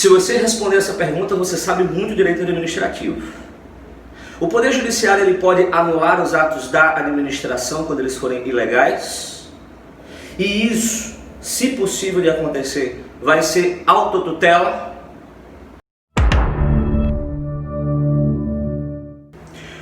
Se você responder essa pergunta, você sabe muito direito administrativo. O Poder Judiciário ele pode anular os atos da administração quando eles forem ilegais. E isso, se possível de acontecer, vai ser autotutela.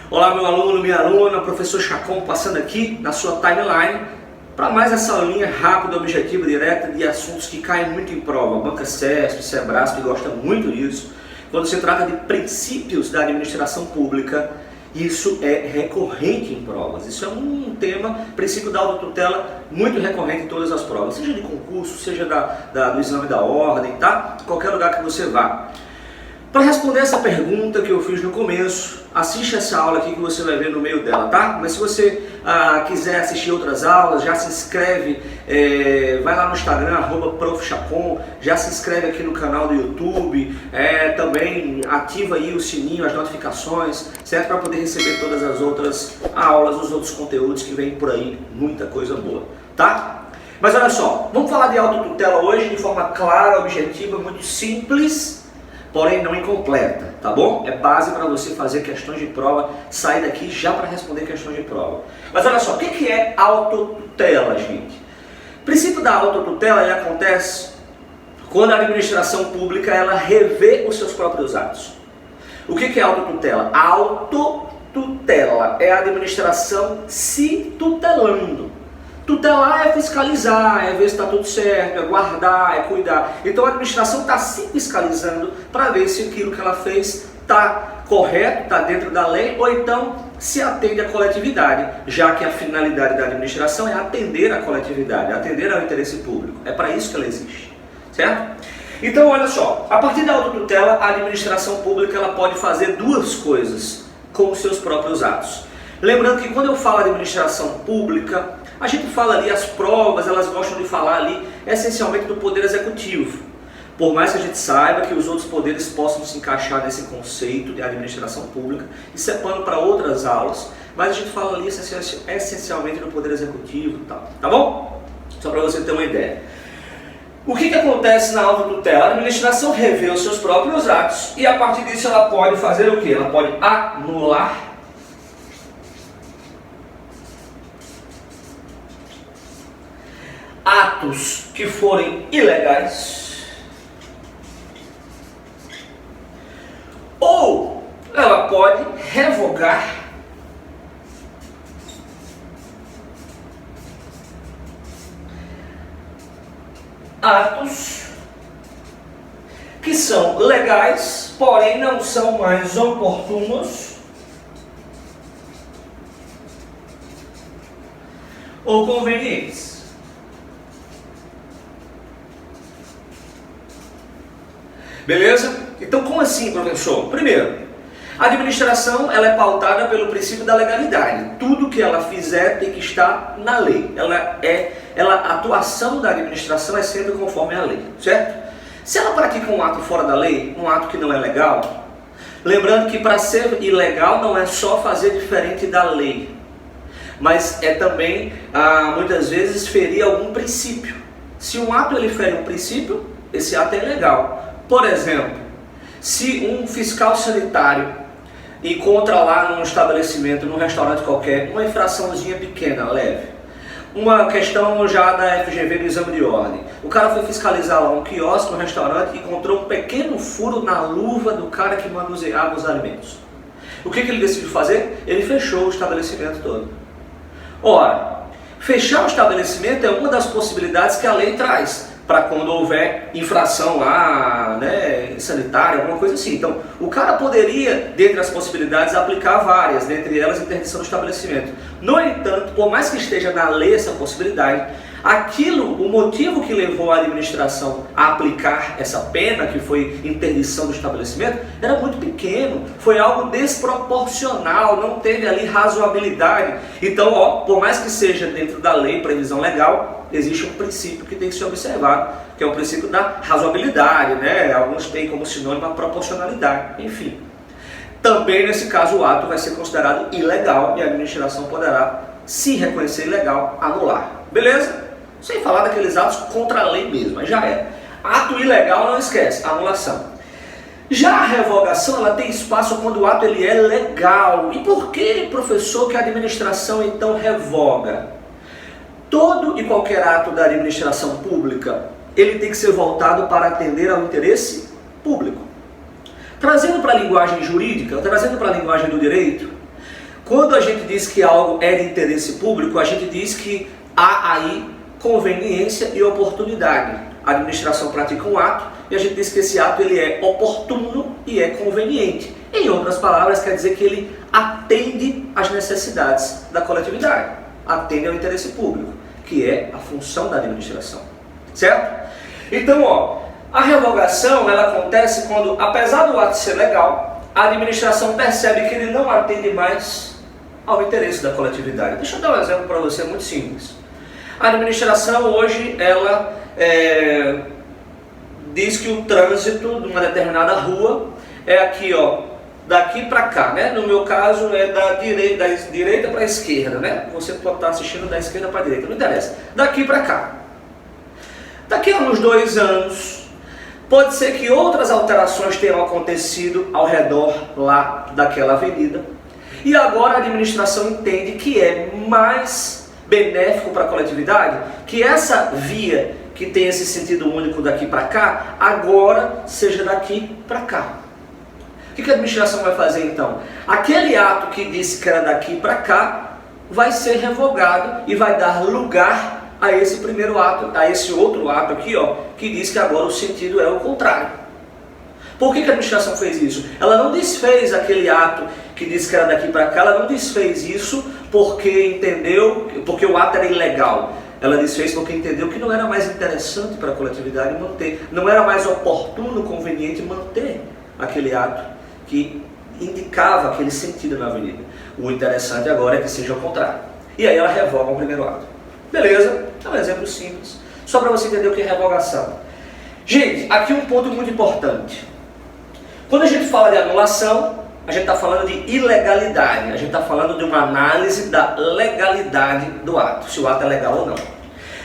Olá meu aluno, minha aluna, professor Chacon passando aqui na sua timeline para mais essa aulinha rápida, objetiva, direta de assuntos que caem muito em prova. Banca CESP, Sebrasp gosta muito disso. Quando se trata de princípios da administração pública, isso é recorrente em provas. Isso é um tema, princípio da autotutela, muito recorrente em todas as provas, seja de concurso, seja do exame da ordem, tá? Qualquer lugar que você vá. Para responder essa pergunta que eu fiz no começo, assiste essa aula aqui que você vai ver no meio dela, tá? Mas se você quiser assistir outras aulas, já se inscreve, vai lá no Instagram, @profchacon, já se inscreve aqui no canal do YouTube, também ativa aí o sininho, as notificações, certo? Para poder receber todas as outras aulas, os outros conteúdos que vem por aí, muita coisa boa, tá? Mas olha só, vamos falar de autotutela hoje de forma clara, objetiva, muito simples, porém não incompleta, tá bom? É base para você fazer questões de prova, sair daqui já para responder questões de prova. Mas olha só, o que é autotutela, gente? O princípio da autotutela ele acontece quando a administração pública ela revê os seus próprios atos. O que é autotutela? A autotutela é a administração se tutelando. Tutelar é fiscalizar, é ver se está tudo certo, é guardar, é cuidar. Então a administração está se fiscalizando para ver se aquilo que ela fez está correto, está dentro da lei, ou então se atende à coletividade, já que a finalidade da administração é atender à coletividade, atender ao interesse público. É para isso que ela existe, certo? Então olha só, a partir da autotutela, a administração pública ela pode fazer duas coisas com os seus próprios atos. Lembrando que quando eu falo de administração pública, a gente fala ali, as provas, elas gostam de falar ali essencialmente do poder executivo. Por mais que a gente saiba que os outros poderes possam se encaixar nesse conceito de administração pública, isso é pano para outras aulas, mas a gente fala ali essencialmente do poder executivo e tal, tá bom? Só para você ter uma ideia. O que acontece na autotutela? A administração revê os seus próprios atos e a partir disso ela pode fazer o quê? Ela pode anular atos que forem ilegais, ou ela pode revogar atos que são legais, porém não são mais oportunos ou convenientes. Beleza? Então como assim, professor? Primeiro, a administração ela é pautada pelo princípio da legalidade. Tudo que ela fizer tem que estar na lei. A atuação da administração é sempre conforme a lei, certo? Se ela pratica um ato fora da lei, um ato que não é legal, lembrando que para ser ilegal não é só fazer diferente da lei, mas é também, muitas vezes, ferir algum princípio. Se um ato ele fere um princípio, esse ato é ilegal. Por exemplo, se um fiscal sanitário encontra lá num estabelecimento, num restaurante qualquer, uma infraçãozinha pequena, leve, uma questão já da FGV do exame de ordem, o cara foi fiscalizar lá um quiosque, um restaurante, e encontrou um pequeno furo na luva do cara que manuseava os alimentos. O que ele decidiu fazer? Ele fechou o estabelecimento todo. Ora, fechar o estabelecimento é uma das possibilidades que a lei traz para quando houver infração lá, né, sanitária, alguma coisa assim. Então, o cara poderia, dentre as possibilidades, aplicar várias, dentre elas interdição do estabelecimento. No entanto, por mais que esteja na lei essa possibilidade, o motivo que levou a administração a aplicar essa pena, que foi interdição do estabelecimento, era muito pequeno, foi algo desproporcional, não teve ali razoabilidade. Então, por mais que seja dentro da lei, previsão legal, existe um princípio que tem que ser observado, que é o princípio da razoabilidade, né? Alguns têm como sinônimo a proporcionalidade, enfim. Também nesse caso o ato vai ser considerado ilegal e a administração poderá, se reconhecer ilegal, anular. Beleza? Sem falar daqueles atos contra a lei mesmo, mas já é. Ato ilegal, não esquece, anulação. Já a revogação, ela tem espaço quando o ato ele é legal. E por que, professor, que a administração então revoga? Todo e qualquer ato da administração pública, ele tem que ser voltado para atender ao interesse público. Trazendo para a linguagem jurídica, trazendo para a linguagem do direito, quando a gente diz que algo é de interesse público, a gente diz que há aí conveniência e oportunidade. A administração pratica um ato e a gente diz que esse ato ele é oportuno e é conveniente. Em outras palavras, quer dizer que ele atende às necessidades da coletividade, atende ao interesse público, que é a função da administração. Certo? Então, ó, a revogação ela acontece quando, apesar do ato ser legal, a administração percebe que ele não atende mais ao interesse da coletividade. Deixa eu dar um exemplo para você muito simples. A administração hoje, ela diz que o trânsito de uma determinada rua é aqui, ó, daqui para cá, né? No meu caso é da direita para a esquerda, né? Você pode estar assistindo da esquerda para a direita, não interessa. Daqui para cá. Daqui a uns 2 anos, pode ser que outras alterações tenham acontecido ao redor lá daquela avenida. E agora a administração entende que é mais benéfico para a coletividade, que essa via que tem esse sentido único daqui para cá, agora seja daqui para cá. O que a administração vai fazer então? Aquele ato que disse que era daqui para cá, vai ser revogado e vai dar lugar a esse primeiro ato, a esse outro ato aqui, ó, que diz que agora o sentido é o contrário. Por que a administração fez isso? Ela não desfez aquele ato que disse que era daqui para cá, ela não desfez isso porque entendeu, porque o ato era ilegal. Ela desfez porque entendeu que não era mais interessante para a coletividade manter, não era mais oportuno, conveniente manter aquele ato que indicava aquele sentido na avenida. O interessante agora é que seja o contrário. E aí ela revoga o primeiro ato. Beleza? É um exemplo simples, só para você entender o que é revogação. Gente, aqui um ponto muito importante. Quando a gente fala de anulação, a gente está falando de ilegalidade, a gente está falando de uma análise da legalidade do ato, se o ato é legal ou não.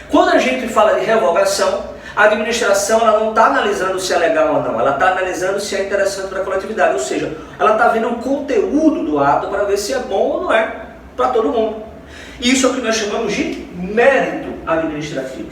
Quando a gente fala de revogação, a administração ela não está analisando se é legal ou não, ela está analisando se é interessante para a coletividade, ou seja, ela está vendo o conteúdo do ato para ver se é bom ou não é para todo mundo. Isso é o que nós chamamos de mérito administrativo.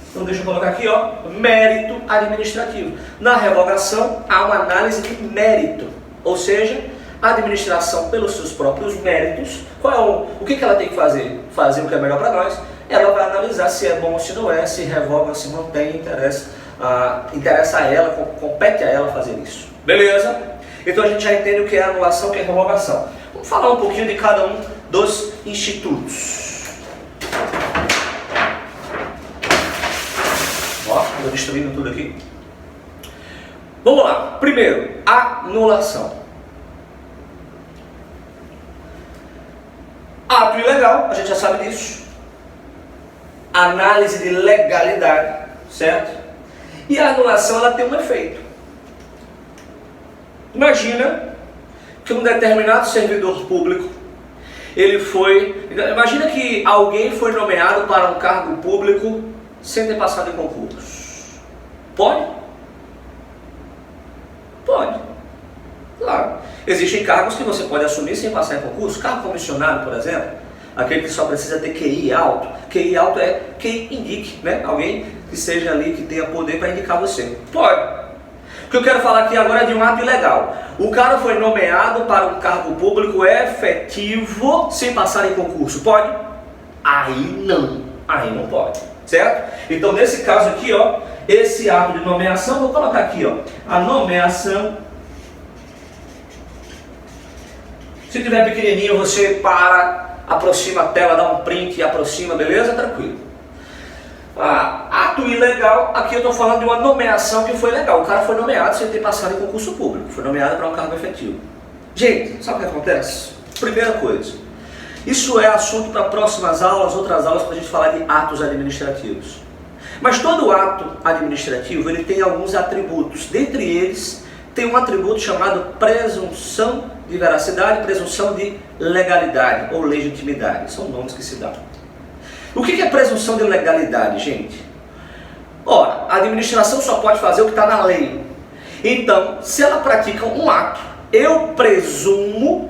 Então deixa eu colocar aqui, ó, mérito administrativo. Na revogação há uma análise de mérito, ou seja, a administração pelos seus próprios méritos, o que ela tem que fazer? Fazer o que é melhor para nós. Ela vai analisar se é bom ou se não é, se revoga ou se mantém, interessa a ela, compete a ela fazer isso. Beleza? Então a gente já entende o que é anulação, o que é revogação. Vamos falar um pouquinho de cada um dos institutos. Ó, estou destruindo tudo aqui. Vamos lá. Primeiro, anulação. Ato ilegal, a gente já sabe disso. Análise de legalidade, certo? E a anulação ela tem um efeito. Imagina que um determinado servidor público, imagina que alguém foi nomeado para um cargo público sem ter passado em concurso. Pode? Pode. Claro. Existem cargos que você pode assumir sem passar em concurso. Cargo comissionado, por exemplo, aquele que só precisa ter QI alto. QI alto é quem indique, né? Alguém que seja ali, que tenha poder para indicar você. Pode. O que eu quero falar aqui agora é de um ato ilegal. O cara foi nomeado para um cargo público efetivo sem passar em concurso. Pode? Aí não pode. Certo? Então nesse caso aqui, ó, esse ato de nomeação, vou colocar aqui, ó, a nomeação. Se tiver pequenininho, você aproxima a tela, dá um print e aproxima, beleza? Tranquilo. Ato ilegal, aqui eu estou falando de uma nomeação que foi legal. O cara foi nomeado sem ter passado em concurso público, foi nomeado para um cargo efetivo. Gente, sabe o que acontece? Primeira coisa, isso é assunto para próximas aulas, outras aulas, para a gente falar de atos administrativos. Mas todo ato administrativo ele tem alguns atributos. Dentre eles, tem um atributo chamado presunção de veracidade, presunção de legalidade ou legitimidade. São nomes que se dão. O que é presunção de legalidade, gente? Ora, a administração só pode fazer o que está na lei. Então, se ela pratica um ato, eu presumo,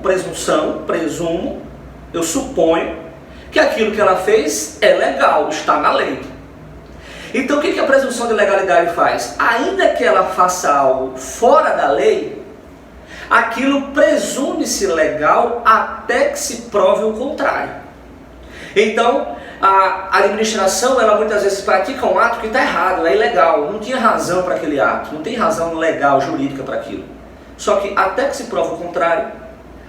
eu suponho que aquilo que ela fez é legal, está na lei. Então o que a presunção de legalidade faz? Ainda que ela faça algo fora da lei, aquilo presume-se legal até que se prove o contrário. Então, a administração, ela muitas vezes pratica um ato que está errado, é ilegal, não tinha razão para aquele ato, não tem razão legal, jurídica para aquilo. Só que até que se prove o contrário,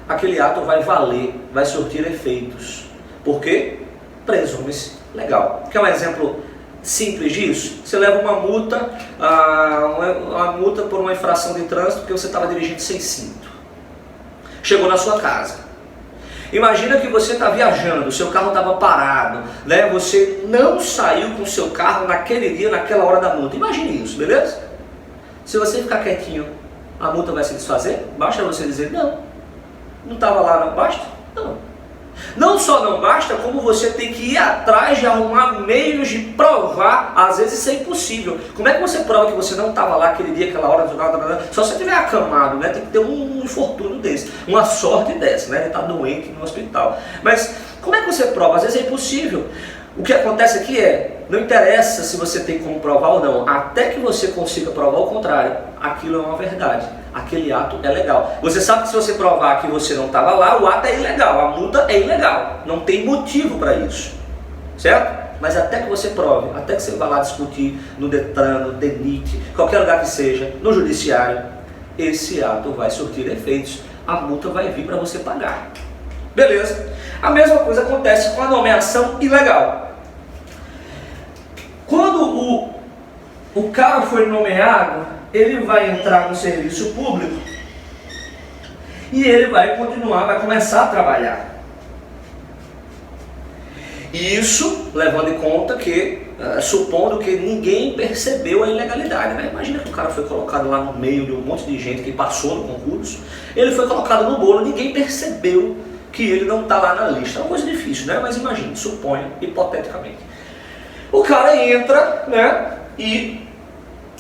aquele ato vai valer, vai surtir efeitos. Por quê? Presume-se legal. Quer um exemplo simples disso? Você leva uma multa, uma multa por uma infração de trânsito porque você estava dirigindo sem cinto. Chegou na sua casa. Imagina que você está viajando, o seu carro estava parado, né? Você não saiu com o seu carro naquele dia, naquela hora da multa. Imagine isso, beleza? Se você ficar quietinho, a multa vai se desfazer? Basta você dizer, não estava lá, não basta? Não. Não só não basta, como você tem que ir atrás de arrumar meios de provar, às vezes isso é impossível. Como é que você prova que você não estava lá aquele dia, aquela hora, só se você estiver acamado, né? Tem que ter um infortúnio desse, uma sorte dessa, né? Ele está doente no hospital. Mas como é que você prova? Às vezes é impossível. O que acontece aqui não interessa se você tem como provar ou não, até que você consiga provar o contrário, aquilo é uma verdade, aquele ato é legal. Você sabe que se você provar que você não estava lá, o ato é ilegal, a multa é ilegal, não tem motivo para isso, certo? Mas até que você prove, até que você vá lá discutir no Detran, no DENIT, qualquer lugar que seja, no judiciário, esse ato vai surtir efeitos, a multa vai vir para você pagar. Beleza? A mesma coisa acontece com a nomeação ilegal. Quando o cara foi nomeado, ele vai entrar no serviço público e ele vai continuar, vai começar a trabalhar. Isso levando em conta que, supondo que ninguém percebeu a ilegalidade, né? Imagina que o cara foi colocado lá no meio de um monte de gente que passou no concurso, ele foi colocado no bolo, ninguém percebeu que ele não está lá na lista. É uma coisa difícil, né? Mas imagine, suponha, hipoteticamente. O cara entra, né, e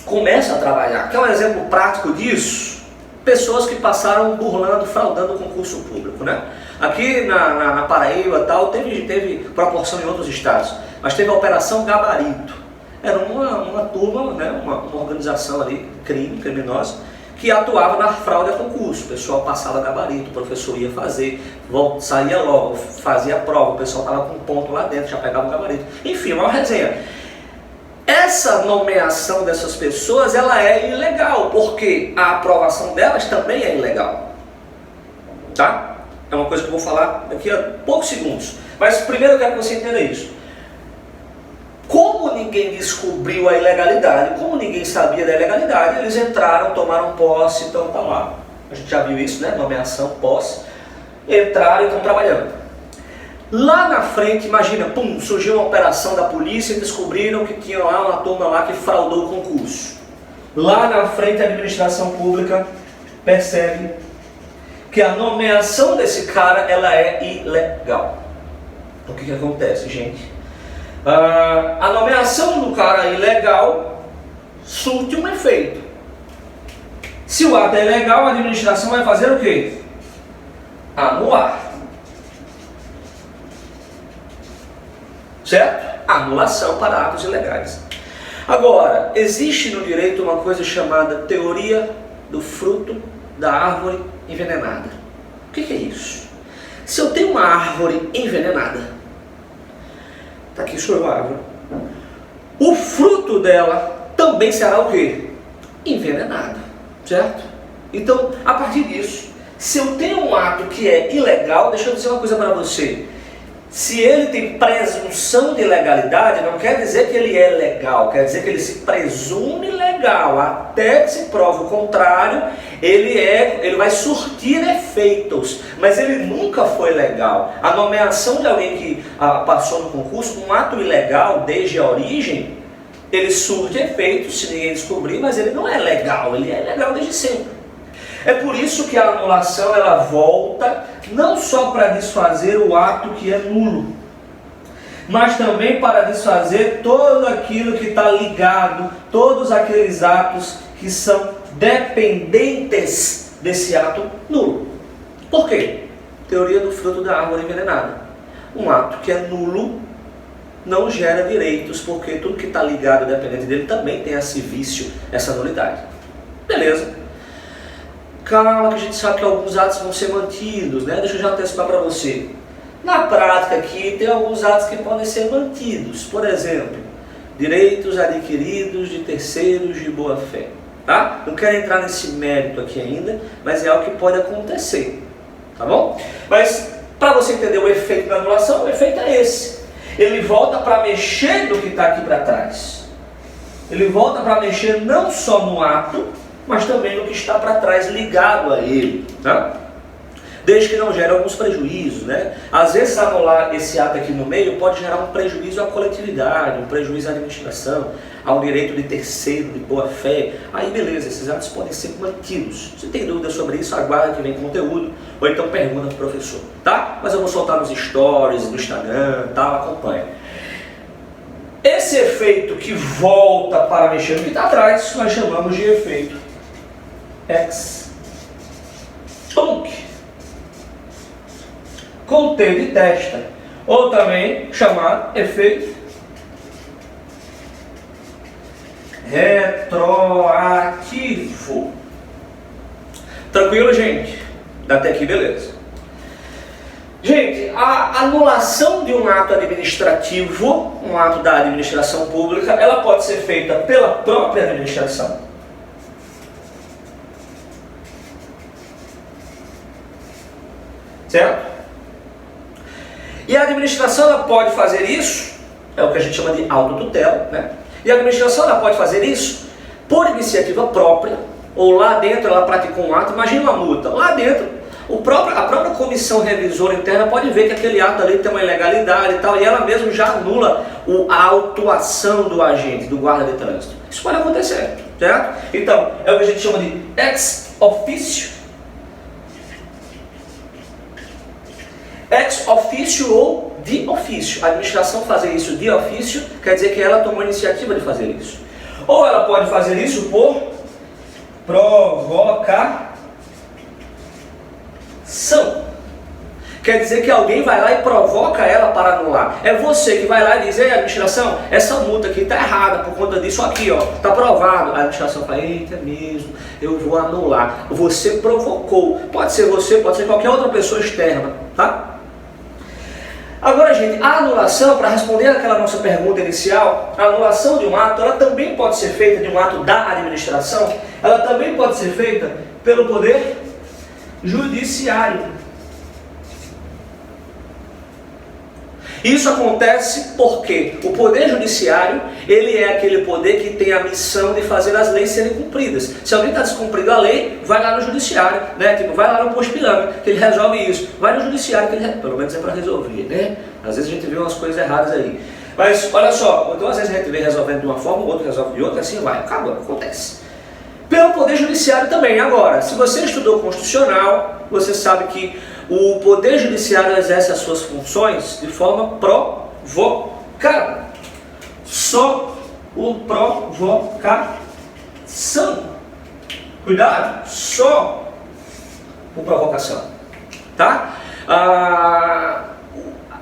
começa a trabalhar. Quer um exemplo prático disso? Pessoas que passaram burlando, fraudando o concurso público, né? Aqui na Paraíba tal, teve proporção em outros estados, mas teve a Operação Gabarito. Era uma turma, né, uma organização ali, criminosa, que atuava na fraude a concurso. O pessoal passava gabarito, o professor ia fazer, saía logo, fazia a prova, o pessoal estava com um ponto lá dentro, já pegava o gabarito. Enfim, uma resenha. Essa nomeação dessas pessoas, ela é ilegal, porque a aprovação delas também é ilegal. Tá? É uma coisa que eu vou falar daqui a poucos segundos. Mas primeiro eu quero que você entenda isso. Como ninguém descobriu a ilegalidade, como ninguém sabia da ilegalidade, eles entraram, tomaram posse, então tá lá. A gente já viu isso, né? Nomeação, posse. Entraram e estão trabalhando. Lá na frente, imagina, pum, surgiu uma operação da polícia e descobriram que tinha lá uma turma lá que fraudou o concurso. Lá na frente a administração pública percebe que a nomeação desse cara, ela é ilegal. O que acontece, gente? A nomeação do cara ilegal surte um efeito. Se o ato é ilegal, a administração vai fazer o quê? Anular. Certo? Anulação para atos ilegais. Agora, existe no direito uma coisa chamada teoria do fruto da árvore envenenada. O que é isso? Se eu tenho uma árvore envenenada, está aqui sua árvore, o fruto dela também será o quê? Envenenado, certo? Então, a partir disso, se eu tenho um ato que é ilegal, deixa eu dizer uma coisa para você. Se ele tem presunção de legalidade, não quer dizer que ele é legal, quer dizer que ele se presume legal. Até que se prove o contrário, ele vai surtir efeitos, mas ele nunca foi legal. A nomeação de alguém que passou no concurso, um ato ilegal desde a origem, ele surte efeitos se ninguém descobrir, mas ele não é legal, ele é legal desde sempre. É por isso que a anulação ela volta não só para desfazer o ato que é nulo. mas também para desfazer tudo aquilo que está ligado, todos aqueles atos que são dependentes desse ato nulo. Por quê? Teoria do fruto da árvore envenenada. Um ato que é nulo não gera direitos, porque tudo que está ligado, dependente dele, também tem esse vício, essa nulidade. Beleza. Calma, que a gente sabe que alguns atos vão ser mantidos, né? Deixa eu já antecipar para você. Na prática aqui, tem alguns atos que podem ser mantidos. Por exemplo, direitos adquiridos de terceiros de boa fé. Tá? Não quero entrar nesse mérito aqui ainda, mas é algo que pode acontecer. Tá bom? Mas, para você entender o efeito da anulação, o efeito é esse. Ele volta para mexer no que está aqui para trás. Ele volta para mexer não só no ato, mas também no que está para trás ligado a ele. Tá? Desde que não gere alguns prejuízos, né? Às vezes anular esse ato aqui no meio pode gerar um prejuízo à coletividade, um prejuízo à administração, ao direito de terceiro, de boa fé. Aí beleza, esses atos podem ser mantidos. Se tem dúvida sobre isso, aguarda que vem conteúdo, ou então pergunta para o professor, tá? Mas eu vou soltar nos stories, no Instagram, tá? Acompanha. Esse efeito que volta para mexer no que está atrás, nós chamamos de efeito ex-tunc. Conter de testa, ou também chamado efeito retroativo. Tranquilo, gente? Até aqui, beleza. Gente, a anulação de um ato administrativo, um ato da administração pública, ela pode ser feita pela própria administração. Certo? E a administração ela pode fazer isso, é o que a gente chama de autotutela, né? E a administração ela pode fazer isso por iniciativa própria, ou lá dentro ela praticou um ato, imagina uma multa, lá dentro a própria comissão revisora interna pode ver que aquele ato ali tem uma ilegalidade e tal, e ela mesmo já anula a autuação do agente, do guarda de trânsito. Isso pode acontecer, certo? Então, é o que a gente chama de ex officio. Ex officio ou de ofício. A administração fazer isso de ofício quer dizer que ela tomou a iniciativa de fazer isso. Ou ela pode fazer isso por provocação. Quer dizer que alguém vai lá e provoca ela para anular. É você que vai lá e diz: ei, administração, essa multa aqui está errada por conta disso aqui, ó, está provado. A administração fala: eita, mesmo, eu vou anular. Você provocou. Pode ser você, pode ser qualquer outra pessoa externa, tá? Agora, gente, a anulação, para responder àquela nossa pergunta inicial, a anulação de um ato, ela também pode ser feita, de um ato da administração, ela também pode ser feita pelo poder judiciário. Isso acontece porque o poder judiciário, ele é aquele poder que tem a missão de fazer as leis serem cumpridas. Se alguém está descumprindo a lei, vai lá no judiciário, né? Tipo, vai lá no posto pirâmide, que ele resolve isso. Vai no judiciário, que ele pelo menos é para resolver, né? Às vezes a gente vê umas coisas erradas aí. Mas, olha só, então às vezes a gente vê resolvendo de uma forma, o outro resolve de outra, assim vai, acabou, acontece. Pelo poder judiciário também. Agora, se você estudou constitucional, você sabe que o poder judiciário exerce as suas funções de forma provocada. Só o provocação. Cuidado, só por provocação. Tá?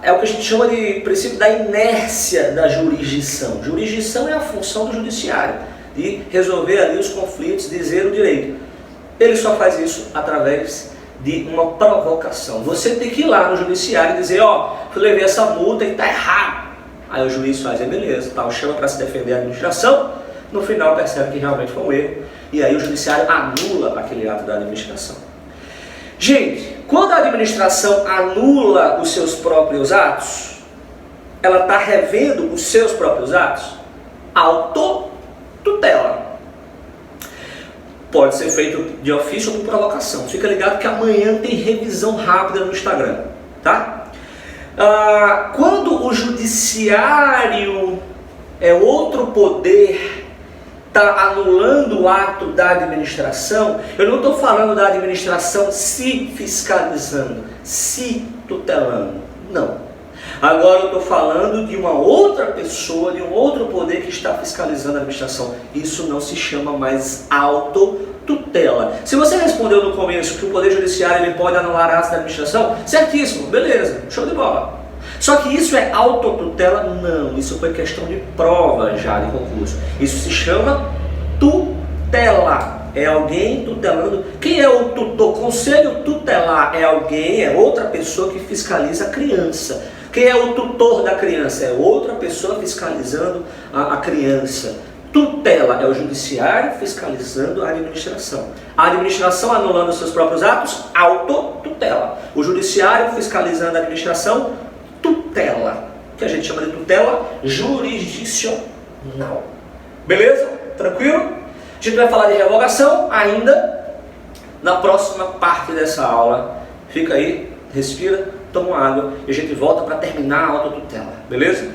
É o que a gente chama de princípio da inércia da jurisdição. Jurisdição é a função do judiciário, de resolver ali os conflitos, dizer o direito. Ele só faz isso através de uma provocação. Você tem que ir lá no judiciário e dizer: ó, eu levei essa multa e está errado. Aí o juiz faz: beleza, tal, chama para se defender a administração, no final percebe que realmente foi um erro, e aí o judiciário anula aquele ato da administração. Gente, quando a administração anula os seus próprios atos, ela está revendo os seus próprios atos? Autotutela. Pode ser feito de ofício ou por provocação. Fica ligado que amanhã tem revisão rápida no Instagram, tá? Quando o judiciário é outro poder, está anulando o ato da administração, eu não estou falando da administração se fiscalizando, se tutelando, não. Agora eu estou falando de uma outra pessoa, de um outro poder que está fiscalizando a administração. Isso não se chama mais autotutela. Se você respondeu no começo que o Poder Judiciário ele pode anular atos da administração, certíssimo, beleza, show de bola. Só que isso é autotutela? Não, isso foi questão de prova já de concurso. Isso se chama tutela. É alguém tutelando. Quem é o tutor? Conselho tutelar é alguém, é outra pessoa que fiscaliza a criança. Quem é o tutor da criança? É outra pessoa fiscalizando a criança. Tutela é o judiciário fiscalizando a administração. A administração anulando seus próprios atos, autotutela. O judiciário fiscalizando a administração, tutela. Que a gente chama de tutela jurisdicional. Beleza? Tranquilo? A gente vai falar de revogação ainda na próxima parte dessa aula. Fica aí, respira, toma uma água e a gente volta para terminar a autotutela. Beleza?